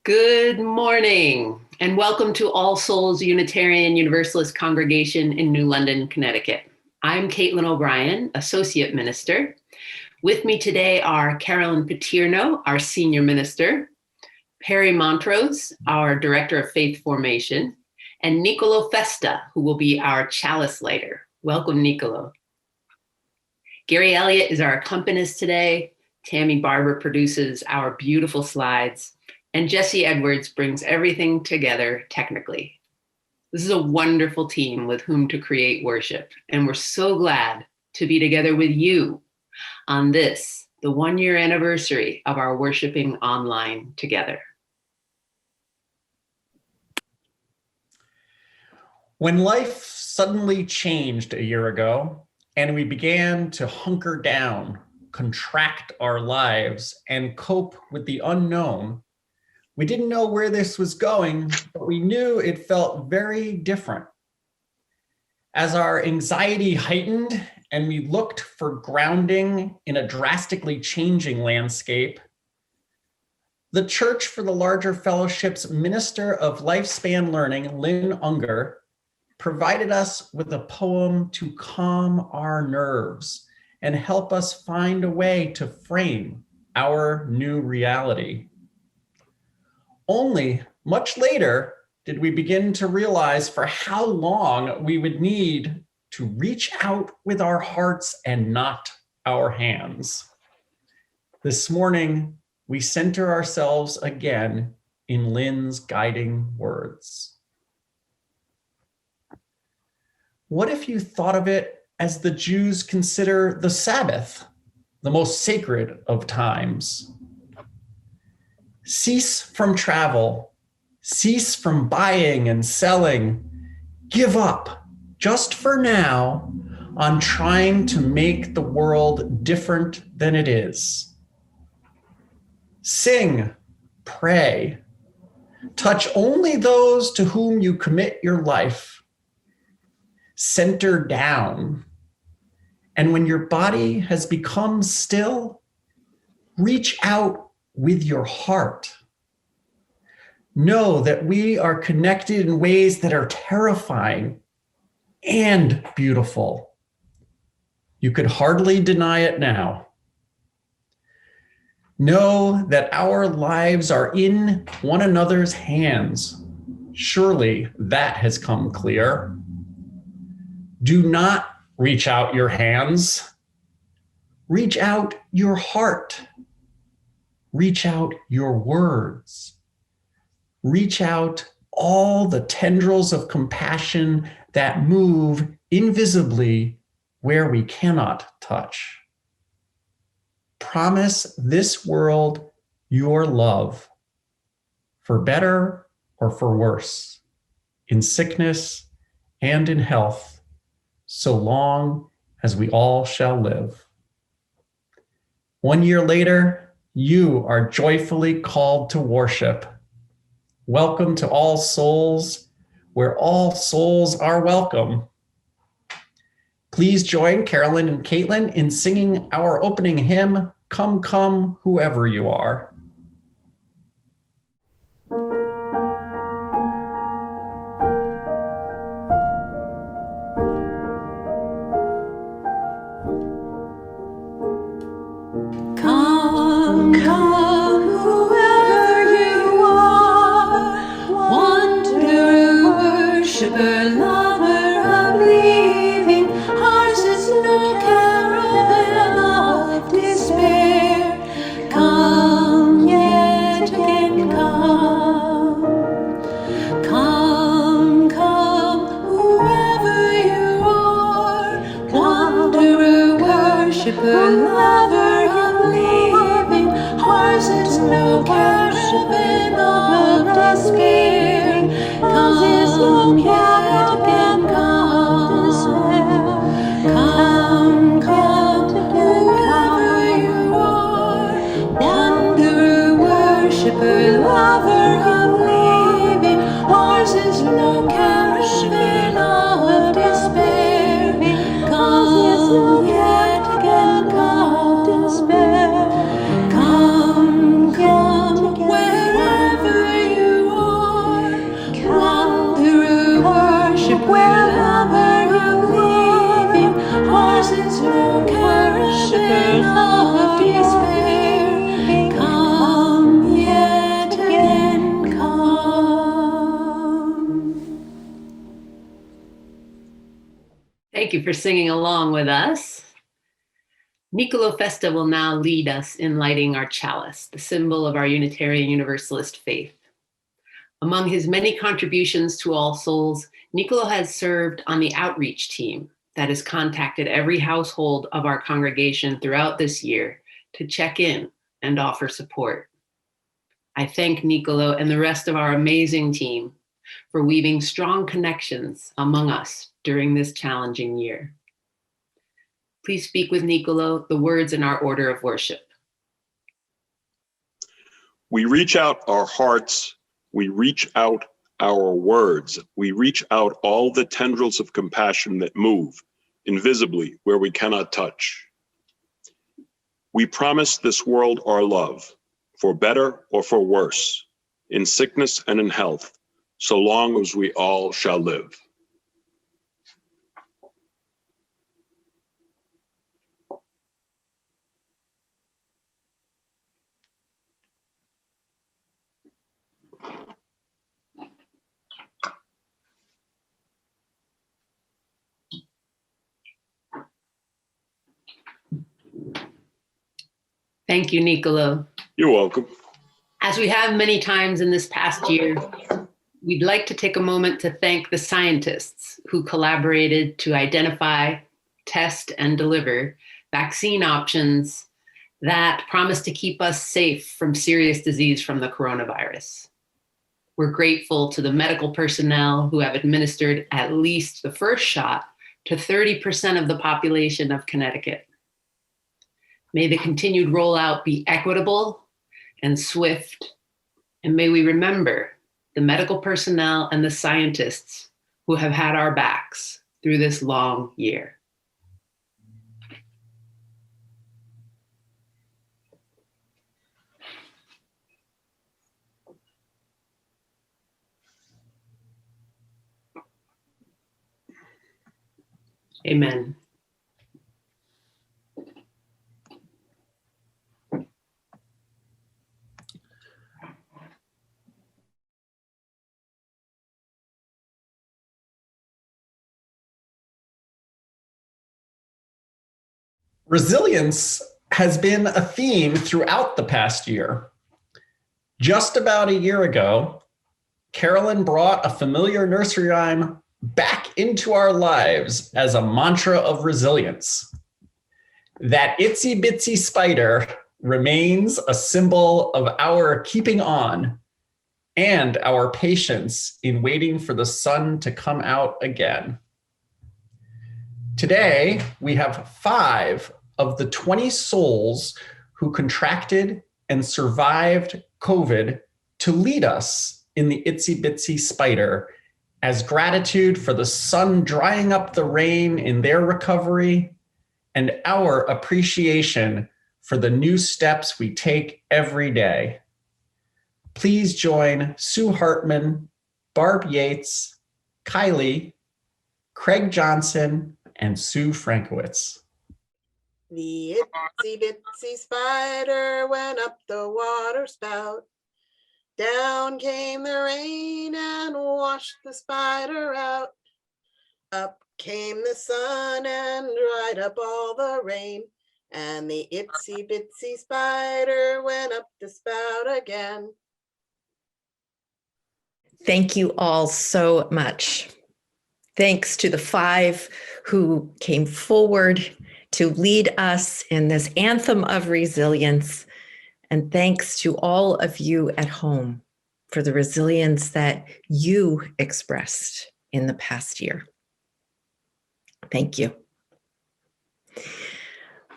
Good morning, and welcome to All Souls Unitarian Universalist Congregation in New London, Connecticut. I'm Caitlin O'Brien, Associate Minister. With me today are Carolyn Paterno, our Senior Minister, Perry Montrose, our Director of Faith Formation, and Nicolo Festa, who will be our Chalice Lighter. Welcome, Nicolo. Gary Elliott is our accompanist today. Tammy Barber produces our beautiful slides. And Jesse Edwards brings everything together technically. This is a wonderful team with whom to create worship. And we're so glad to be together with you on this, the 1-year anniversary of our worshiping online together. When life suddenly changed a year ago and we began to hunker down, contract our lives, and cope with the unknown, we didn't know where this was going, but we knew it felt very different. As our anxiety heightened and we looked for grounding in a drastically changing landscape, the Church for the Larger Fellowship's Minister of Lifespan Learning, Lynn Unger, provided us with a poem to calm our nerves and help us find a way to frame our new reality. Only much later did we begin to realize for how long we would need to reach out with our hearts and not our hands. This morning, we center ourselves again in Lynn's guiding words. What if you thought of it as the Jews consider the Sabbath, the most sacred of times? Cease from travel, cease from buying and selling. Give up, just for now, on trying to make the world different than it is. Sing, pray, touch only those to whom you commit your life. Center down, and when your body has become still, reach out with your heart. Know that we are connected in ways that are terrifying and beautiful. You could hardly deny it now. Know that our lives are in one another's hands. Surely that has come clear. Do not reach out your hands. Reach out your heart. Reach out your words. Reach out all the tendrils of compassion that move invisibly where we cannot touch. Promise this world your love, for better or for worse, in sickness and in health, so long as we all shall live. 1 year later, you are joyfully called to worship. Welcome to All Souls, where all souls are welcome. Please join Carolyn and Caitlin in singing our opening hymn, Come, Come, Whoever You Are. Come, come, wherever you for singing along with us. Niccolò Festa will now lead us in lighting our chalice, the symbol of our Unitarian Universalist faith. Among his many contributions to All Souls, Niccolò has served on the outreach team that has contacted every household of our congregation throughout this year to check in and offer support. I thank Niccolò and the rest of our amazing team for weaving strong connections among us during this challenging year. Please speak with Niccolò the words in our order of worship. We reach out our hearts, we reach out our words, we reach out all the tendrils of compassion that move invisibly where we cannot touch. We promise this world our love, for better or for worse, in sickness and in health, so long as we all shall live. Thank you, Niccolò. You're welcome. As we have many times in this past year, we'd like to take a moment to thank the scientists who collaborated to identify, test, and deliver vaccine options that promise to keep us safe from serious disease from the coronavirus. We're grateful to the medical personnel who have administered at least the first shot to 30% of the population of Connecticut. May the continued rollout be equitable and swift, and may we remember the medical personnel and the scientists who have had our backs through this long year. Amen. Resilience has been a theme throughout the past year. Just about a year ago, Carolyn brought a familiar nursery rhyme back into our lives as a mantra of resilience. That itsy bitsy spider remains a symbol of our keeping on and our patience in waiting for the sun to come out again. Today, we have 5 of the 20 souls who contracted and survived COVID to lead us in the itsy bitsy spider as gratitude for the sun drying up the rain in their recovery and our appreciation for the new steps we take every day. Please join Sue Hartman, Barb Yates, Kylie, Craig Johnson, and Sue Frankowitz. The itsy bitsy spider went up the water spout. Down came the rain and washed the spider out. Up came the sun and dried up all the rain. And the itsy bitsy spider went up the spout again. Thank you all so much. Thanks to the 5 who came forward to lead us in this anthem of resilience. And thanks to all of you at home for the resilience that you expressed in the past year. Thank you.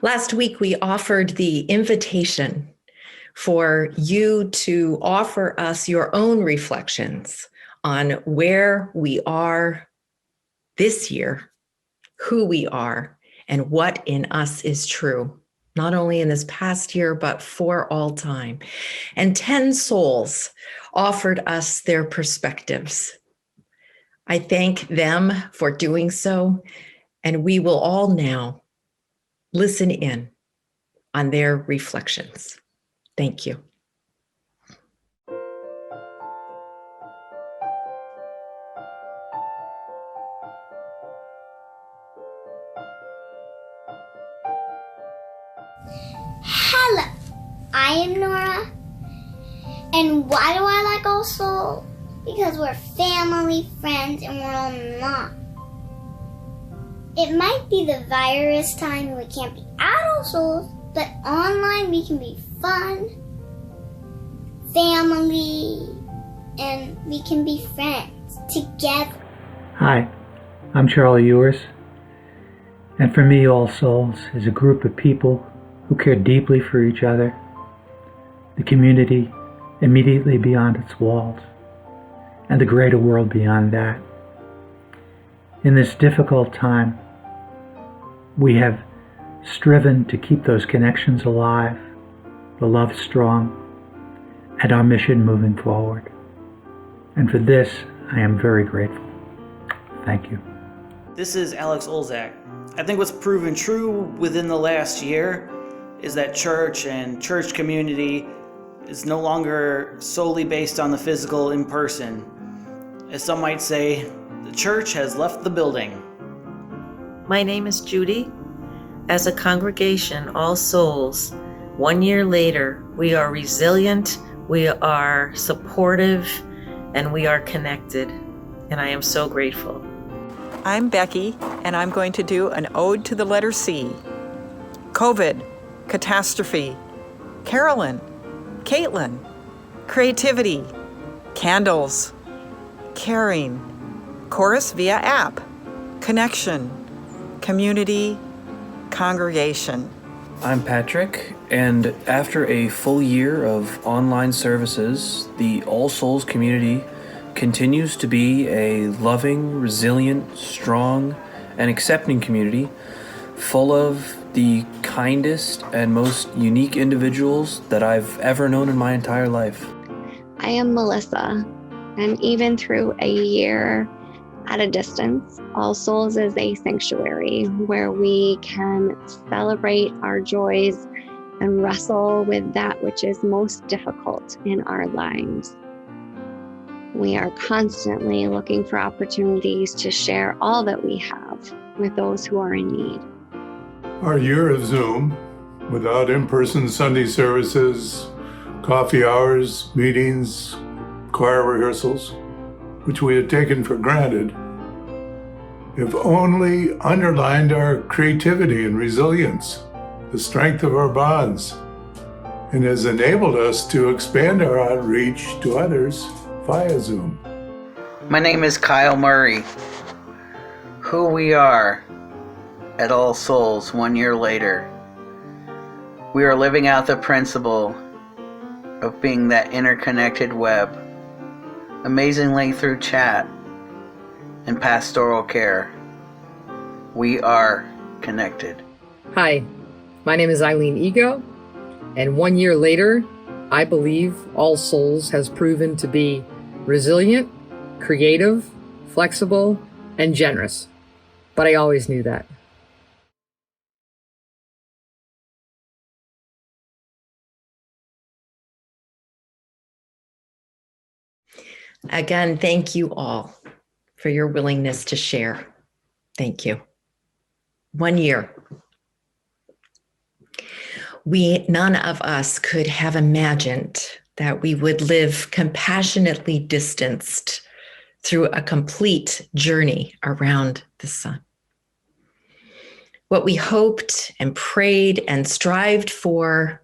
Last week, we offered the invitation for you to offer us your own reflections on where we are this year, who we are, and what in us is true, not only in this past year, but for all time. And 10 souls offered us their perspectives. I thank them for doing so, and we will all now listen in on their reflections. Thank you. And why do I like All Souls? Because we're family, friends, and we're all not. It might be the virus time and we can't be at All Souls, but online we can be fun, family, and we can be friends together. Hi, I'm Charlie Ewers, and for me, All Souls is a group of people who care deeply for each other, the community immediately beyond its walls, and the greater world beyond that. In this difficult time, we have striven to keep those connections alive, the love strong, and our mission moving forward. And for this, I am very grateful. Thank you. This is Alex Olzak. I think what's proven true within the last year is that church and church community is no longer solely based on the physical in person. As some might say, the church has left the building. My name is Judy. As a congregation, All Souls, 1 year later, we are resilient, we are supportive, and we are connected. And I am so grateful. I'm Becky, and I'm going to do an ode to the letter C. COVID, catastrophe, Carolyn, Caitlin, creativity, candles, caring, chorus via app, connection, community, congregation. I'm Patrick, and after a full year of online services, the All Souls community continues to be a loving, resilient, strong, and accepting community full of the kindest and most unique individuals that I've ever known in my entire life. I am Melissa, and even through a year at a distance, All Souls is a sanctuary where we can celebrate our joys and wrestle with that which is most difficult in our lives. We are constantly looking for opportunities to share all that we have with those who are in need. Our year of Zoom, without in-person Sunday services, coffee hours, meetings, choir rehearsals, which we had taken for granted, have only underlined our creativity and resilience, the strength of our bonds, and has enabled us to expand our outreach to others via Zoom. My name is Kyle Murray. Who we are at All Souls 1 year later. We are living out the principle of being that interconnected web, amazingly through chat and pastoral care. We are connected. Hi, my name is Eileen Ego, and 1 year later, I believe All Souls has proven to be resilient, creative, flexible, and generous. But I always knew that. Again, thank you all for your willingness to share. Thank you. 1 year. None of us could have imagined that we would live compassionately distanced through a complete journey around the sun. What we hoped and prayed and strived for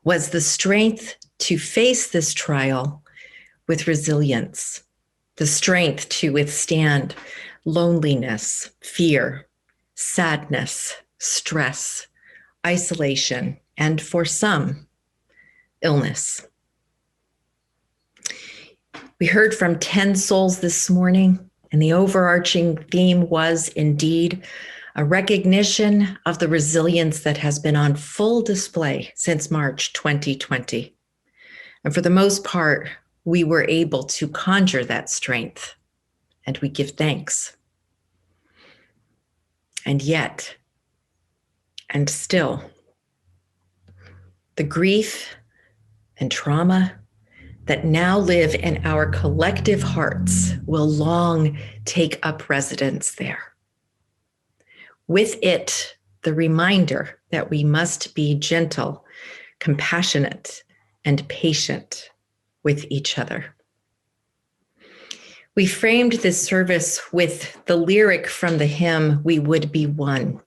was the strength to face this trial with resilience, the strength to withstand loneliness, fear, sadness, stress, isolation, and for some, illness. We heard from 10 souls this morning, and the overarching theme was indeed a recognition of the resilience that has been on full display since March 2020. And for the most part, we were able to conjure that strength, and we give thanks. And yet, and still, the grief and trauma that now live in our collective hearts will long take up residence there. With it, the reminder that we must be gentle, compassionate, and patient with each other. We framed this service with the lyric from the hymn, "We Would Be One."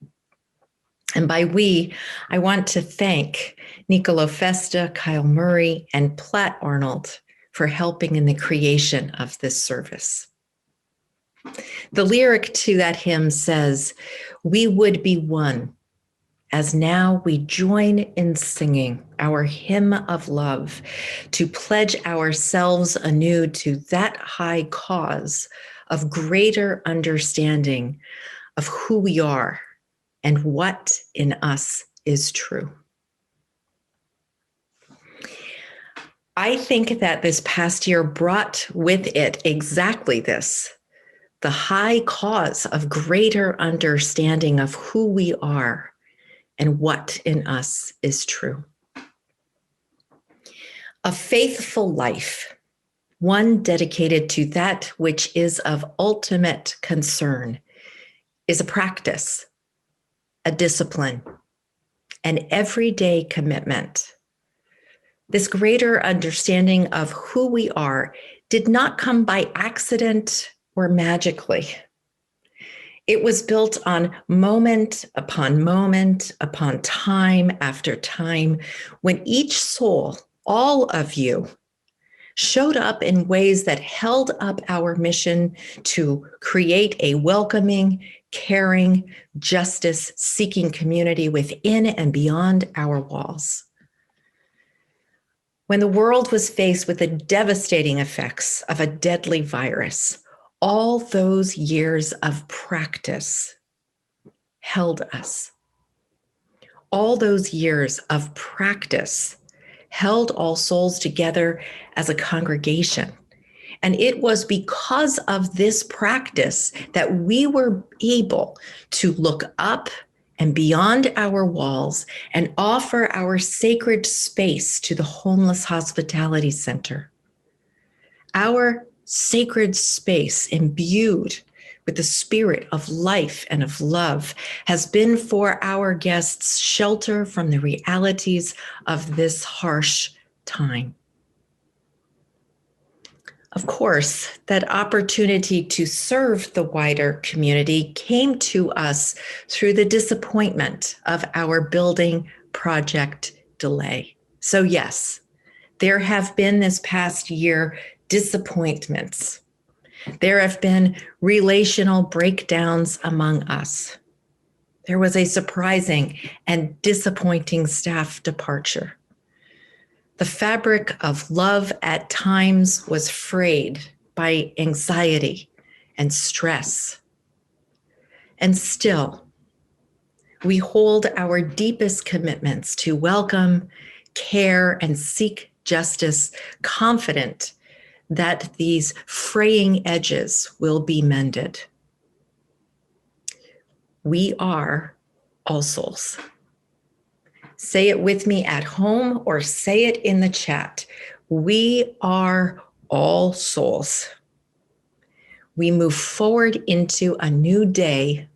And by we, I want to thank Nicolo Festa, Kyle Murray, and Platt Arnold for helping in the creation of this service. The lyric to that hymn says, "We would be one, as now we join in singing our hymn of love, to pledge ourselves anew to that high cause of greater understanding of who we are and what in us is true." I think that this past year brought with it exactly this, the high cause of greater understanding of who we are and what in us is true. A faithful life, one dedicated to that which is of ultimate concern, is a practice, a discipline, an everyday commitment. This greater understanding of who we are did not come by accident or magically. It was built on moment upon time after time, when each soul, all of you, showed up in ways that held up our mission to create a welcoming, caring, justice-seeking community within and beyond our walls. When the world was faced with the devastating effects of a deadly virus, all those years of practice held us. All those years of practice held All Souls together as a congregation. And it was because of this practice that we were able to look up and beyond our walls and offer our sacred space to the Homeless Hospitality Center. Our sacred space, imbued with the spirit of life and of love, has been for our guests shelter from the realities of this harsh time. Of course, that opportunity to serve the wider community came to us through the disappointment of our building project delay. So yes, there have been this past year disappointments. There have been relational breakdowns among us. There was a surprising and disappointing staff departure. The fabric of love at times was frayed by anxiety and stress. And still, we hold our deepest commitments to welcome, care, and seek justice, confident that these fraying edges will be mended. We are All Souls. Say it with me at home or say it in the chat. We are All Souls. We move forward into a new day,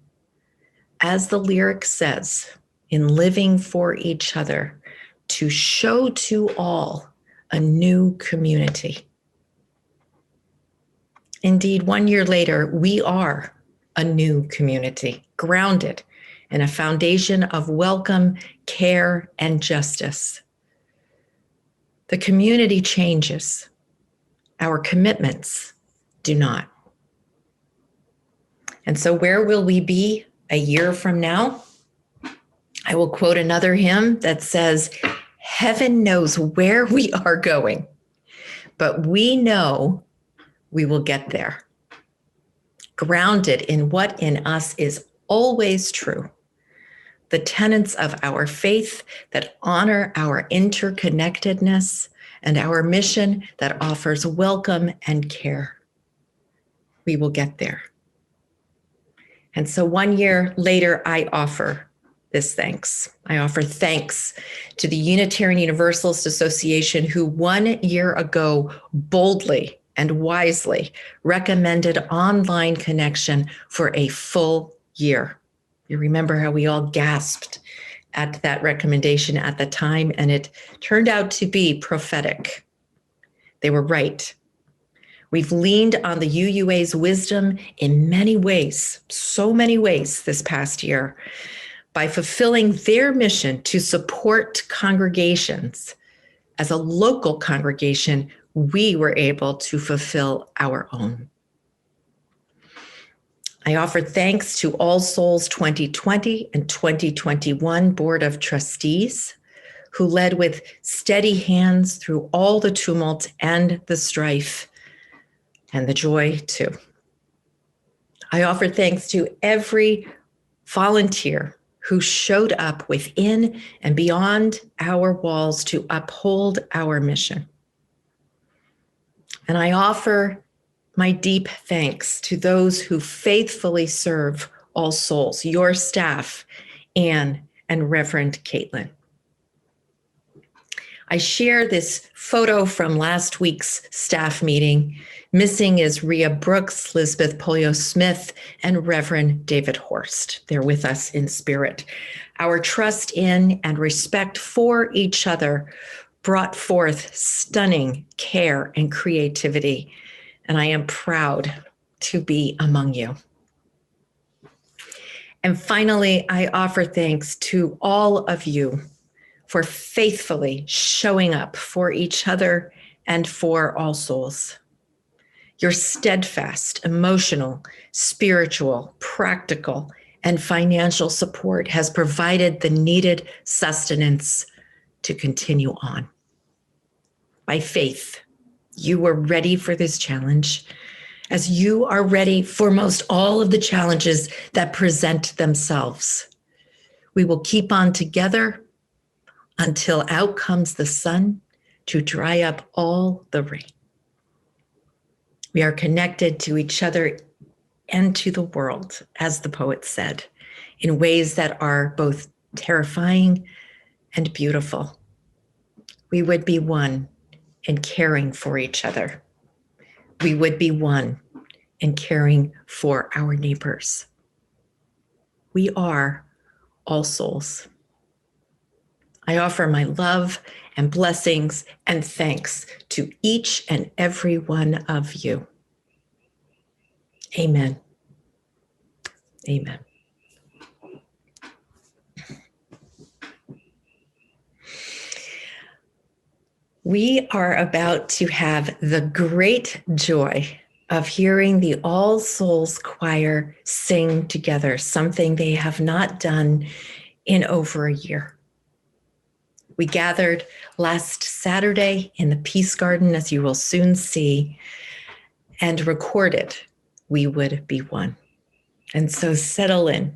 as the lyric says, in living for each other, to show to all a new community. Indeed, 1 year later, we are a new community, grounded in a foundation of welcome, care, and justice. The community changes. Our commitments do not. And so where will we be a year from now? I will quote another hymn that says, "Heaven knows where we are going, but we know we will get there, grounded in what in us is always true, the tenets of our faith that honor our interconnectedness and our mission that offers welcome and care. We will get there." And so 1 year later, I offer this thanks. I offer thanks to the Unitarian Universalist Association, who 1 year ago boldly and wisely recommended online connection for a full year. You remember how we all gasped at that recommendation at the time, and it turned out to be prophetic. They were right. We've leaned on the UUA's wisdom in many ways, so many ways this past year, by fulfilling their mission to support congregations. As a local congregation, we were able to fulfill our own. I offer thanks to All Souls 2020 and 2021 Board of Trustees, who led with steady hands through all the tumult and the strife, and the joy too. I offer thanks to every volunteer who showed up within and beyond our walls to uphold our mission. And I offer my deep thanks to those who faithfully serve All Souls, your staff, Anne and Reverend Caitlin. I share this photo from last week's staff meeting. Missing is Rhea Brooks, Lisbeth Polio-Smith, and Reverend David Horst. They're with us in spirit. Our trust in and respect for each other brought forth stunning care and creativity, and I am proud to be among you. And finally, I offer thanks to all of you for faithfully showing up for each other and for All Souls. Your steadfast, emotional, spiritual, practical, and financial support has provided the needed sustenance to continue on. By faith, you were ready for this challenge, as you are ready for most all of the challenges that present themselves. We will keep on together until out comes the sun to dry up all the rain. We are connected to each other and to the world, as the poet said, in ways that are both terrifying and beautiful. We would be one in caring for each other. We would be one in caring for our neighbors. We are All Souls. I offer my love and blessings and thanks to each and every one of you. Amen. Amen. We are about to have the great joy of hearing the All Souls Choir sing together, something they have not done in over a year. We gathered last Saturday in the Peace Garden, as you will soon see, and recorded We Would Be One. And so settle in,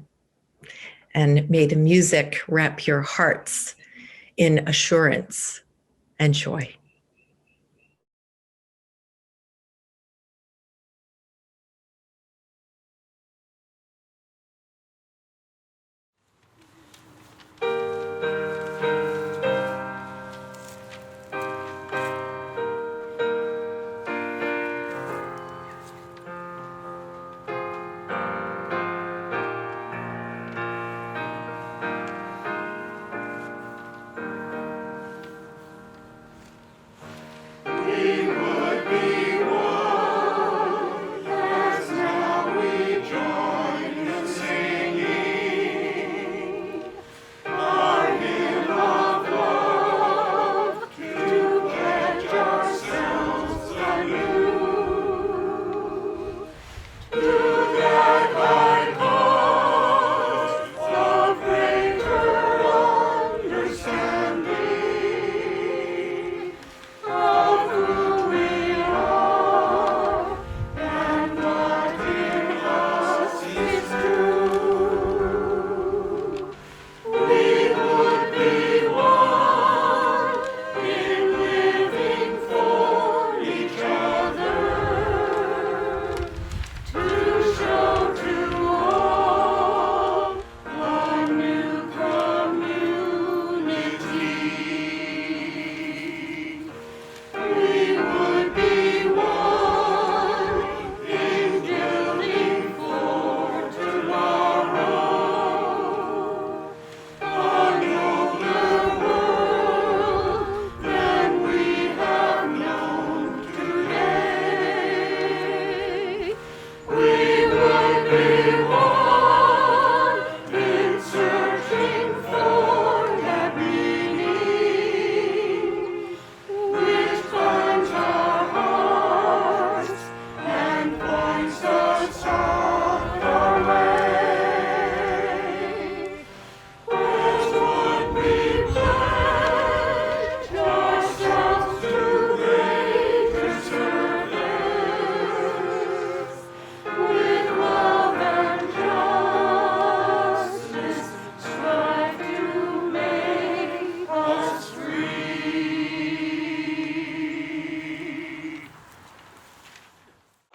and may the music wrap your hearts in assurance and joy.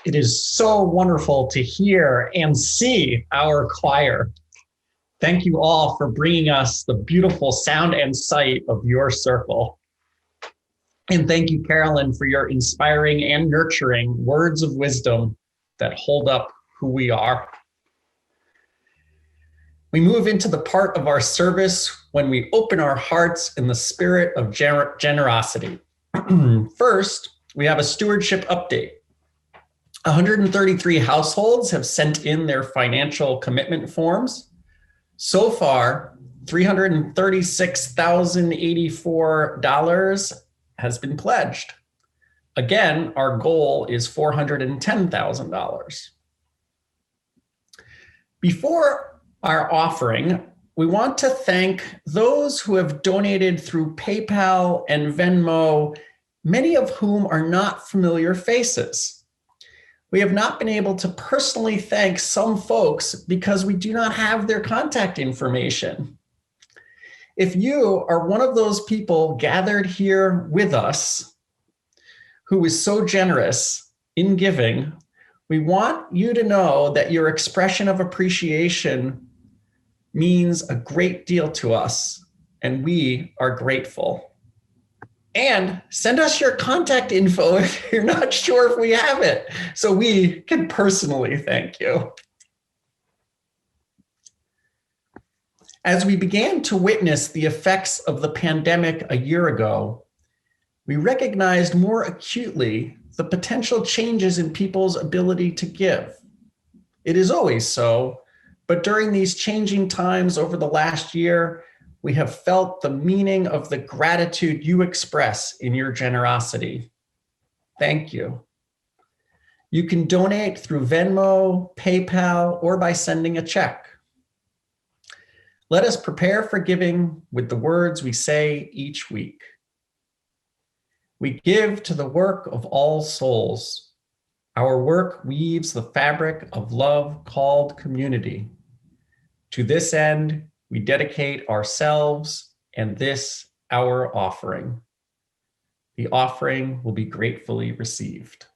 It is so wonderful to hear and see our choir. Thank you all for bringing us the beautiful sound and sight of your circle. And thank you, Carolyn, for your inspiring and nurturing words of wisdom that hold up who we are. We move into the part of our service when we open our hearts in the spirit of generosity. First, we have a stewardship update. 133 households have sent in their financial commitment forms. So far, $336,084 has been pledged. Again, our goal is $410,000. Before our offering, we want to thank those who have donated through PayPal and Venmo, many of whom are not familiar faces. We have not been able to personally thank some folks because we do not have their contact information. If you are one of those people gathered here with us who is so generous in giving, we want you to know that your expression of appreciation means a great deal to us, and we are grateful. And send us your contact info if you're not sure if we have it, so we can personally thank you. As we began to witness the effects of the pandemic a year ago, we recognized more acutely the potential changes in people's ability to give. It is always so, but during these changing times over the last year, we have felt the meaning of the gratitude you express in your generosity. Thank you. You can donate through Venmo, PayPal, or by sending a check. Let us prepare for giving with the words we say each week. We give to the work of all souls. Our work weaves the fabric of love called community. To this end, we dedicate ourselves and this our offering. The offering will be gratefully received.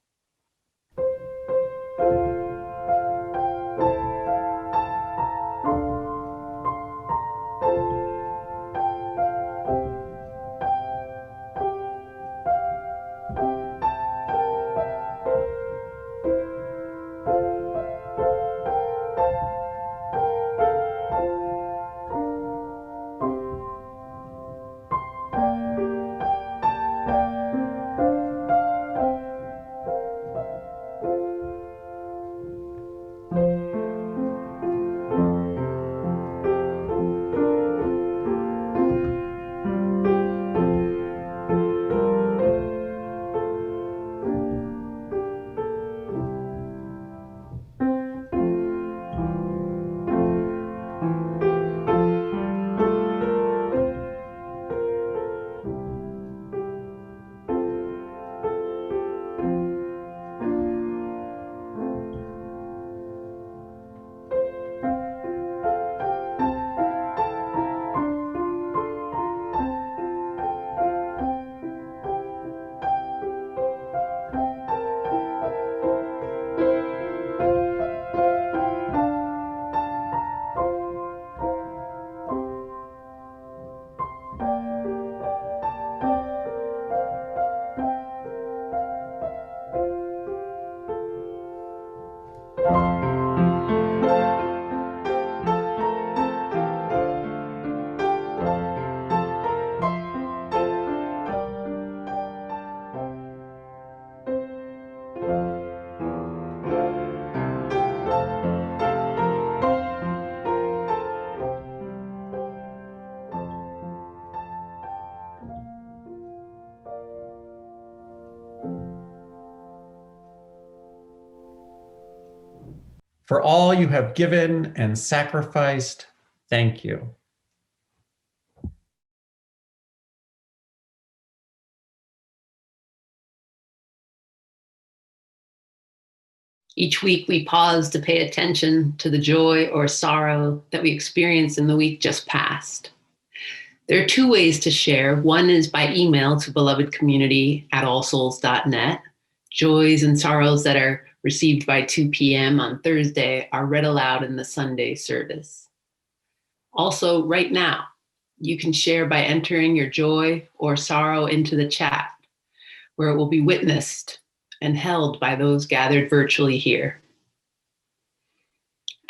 For all you have given and sacrificed, thank you. Each week we pause to pay attention to the joy or sorrow that we experienced in the week just past. There are two ways to share. One is by email to belovedcommunity@allsouls.net, joys and sorrows that are received by 2 p.m. on Thursday, are read aloud in the Sunday service. Also, right now, you can share by entering your joy or sorrow into the chat, where it will be witnessed and held by those gathered virtually here.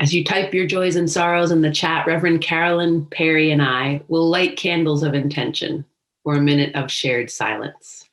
As you type your joys and sorrows in the chat, Reverend Carolyn, Perry, and I will light candles of intention for a minute of shared silence.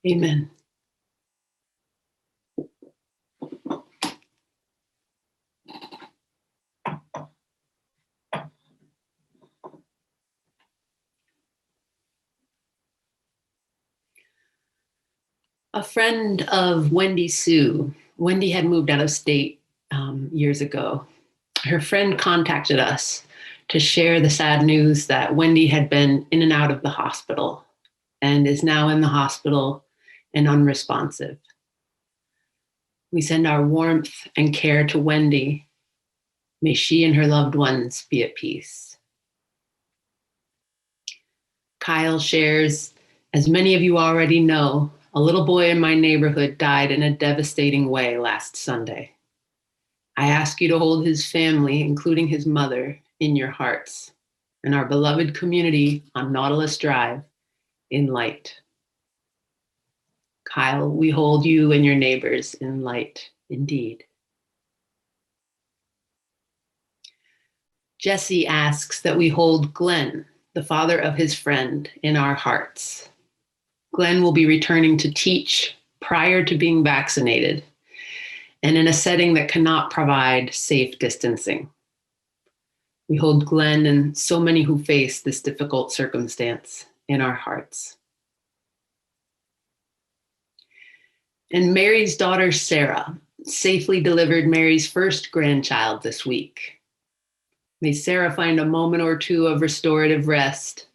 Amen. A friend of Wendy Sue, Wendy had moved out of state years ago. Her friend contacted us to share the sad news that Wendy had been in and out of the hospital and is now in the hospital and unresponsive. We send our warmth and care to Wendy. May she and her loved ones be at peace. Kyle shares, as many of you already know, a little boy in my neighborhood died in a devastating way last Sunday. I ask you to hold his family, including his mother, in your hearts, and our beloved community on Nautilus Drive in light. Kyle, we hold you and your neighbors in light indeed. Jesse asks that we hold Glenn, the father of his friend, in our hearts. Glenn will be returning to teach prior to being vaccinated and in a setting that cannot provide safe distancing. We hold Glenn and so many who face this difficult circumstance in our hearts. And Mary's daughter, Sarah, safely delivered Mary's first grandchild this week. May Sarah find a moment or two of restorative rest.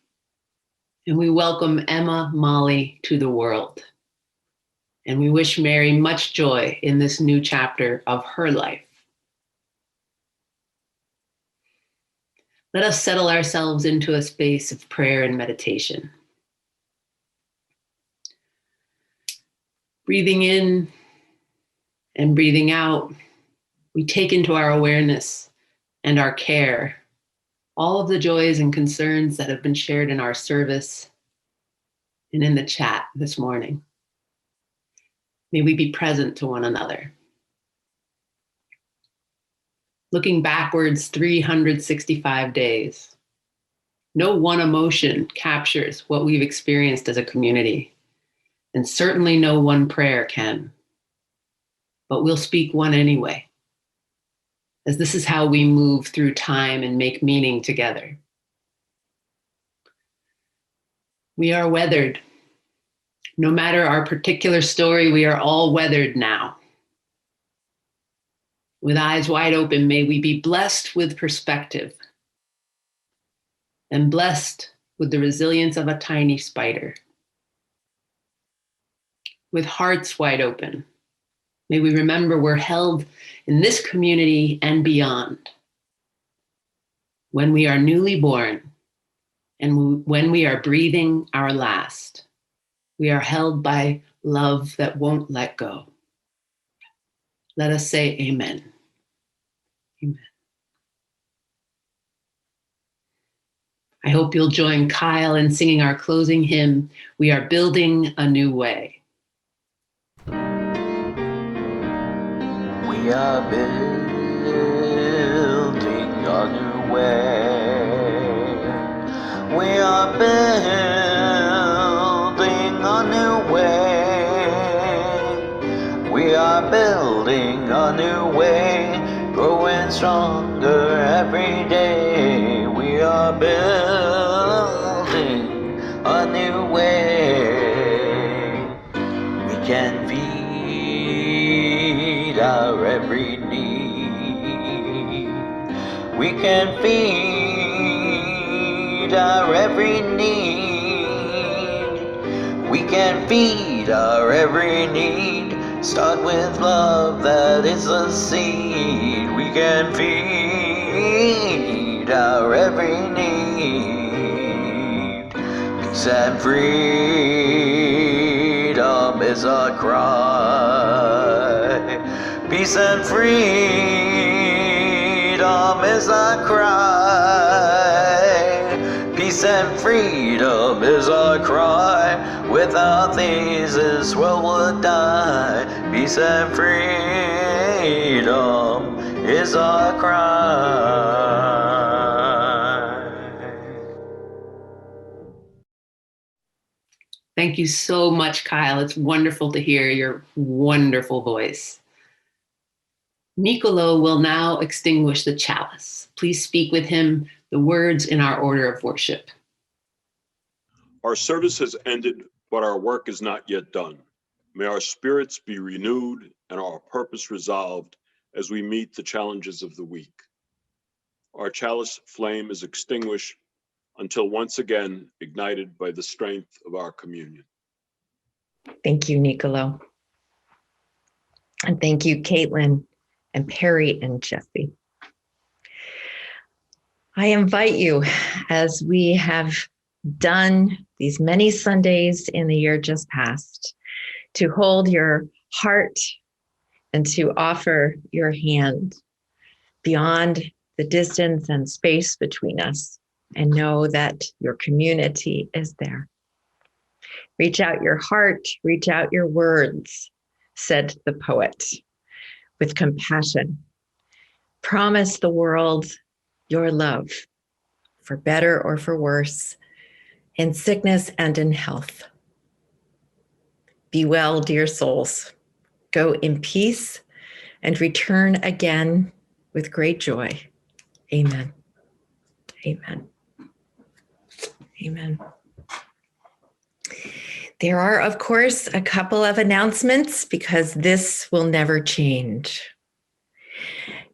And we welcome Emma Molly to the world. And we wish Mary much joy in this new chapter of her life. Let us settle ourselves into a space of prayer and meditation. Breathing in and breathing out, we take into our awareness and our care all of the joys and concerns that have been shared in our service and in the chat this morning. May we be present to one another. Looking backwards 365 days, no one emotion captures what we've experienced as a community, and certainly no one prayer can. But we'll speak one anyway, as this is how we move through time and make meaning together. We are weathered. No matter our particular story, we are all weathered now. With eyes wide open, may we be blessed with perspective and blessed with the resilience of a tiny spider. With hearts wide open, may we remember we're held in this community and beyond. When we are newly born and when we are breathing our last, we are held by love that won't let go. Let us say amen. Amen. I hope you'll join Kyle in singing our closing hymn, We Are Building a New Way. We are building a new way. We are building a new way. We are building a new way, growing stronger every day. We are building a new way. We can feed our every need. We can feed our every need. We can feed our every need. Start with love, that is the seed. We can feed our every need. Peace and freedom is our cry. Peace and freedom is our cry. Peace and freedom is our cry. Without these, this world would die. Peace and freedom is our cry. Thank you so much, Kyle. It's wonderful to hear your wonderful voice. Nicolo will now extinguish the chalice. Please speak with him the words in our order of worship. Our service has ended, but our work is not yet done. May our spirits be renewed and our purpose resolved as we meet the challenges of the week. Our chalice flame is extinguished until once again ignited by the strength of our communion. Thank you, Nicolo. And thank you, Caitlin and Perry and Jesse. I invite you, as we have done these many Sundays in the year just past, to hold your heart and to offer your hand beyond the distance and space between us, and know that your community is there. Reach out your heart, reach out your words, said the poet, with compassion. Promise the world your love, for better or for worse, in sickness and in health. Be well, dear souls. Go in peace and return again with great joy. Amen. Amen. Amen. There are, of course, a couple of announcements because this will never change.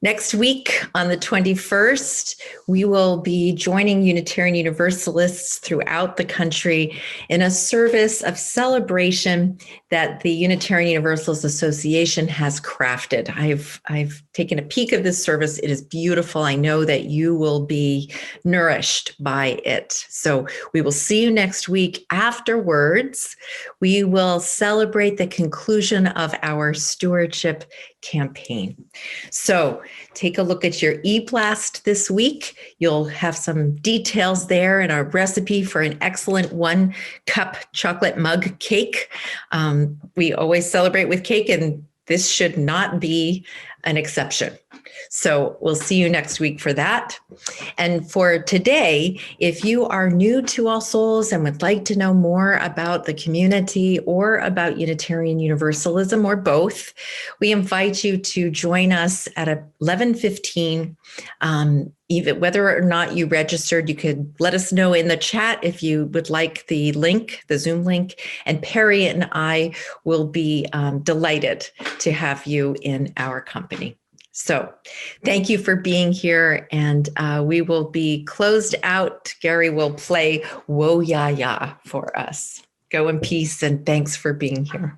Next week, on the 21st, we will be joining Unitarian Universalists throughout the country in a service of celebration that the Unitarian Universalist Association has crafted. I've taken a peek of this service. It is beautiful. I know that you will be nourished by it. So we will see you next week. Afterwards, we will celebrate the conclusion of our stewardship campaign. So take a look at your e-blast this week. You'll have some details there and a recipe for an excellent 1-cup chocolate mug cake. We always celebrate with cake, and this should not be an exception. So we'll see you next week for that. And for today, if you are new to All Souls and would like to know more about the community or about Unitarian Universalism or both, we invite you to join us at 11:15. Even whether or not you registered, you could let us know in the chat if you would like the link, the Zoom link, and Perry and I will be delighted to have you in our company. So thank you for being here, and we will be closed out. Gary will play Woah Ya Ya for us. Go in peace, and thanks for being here.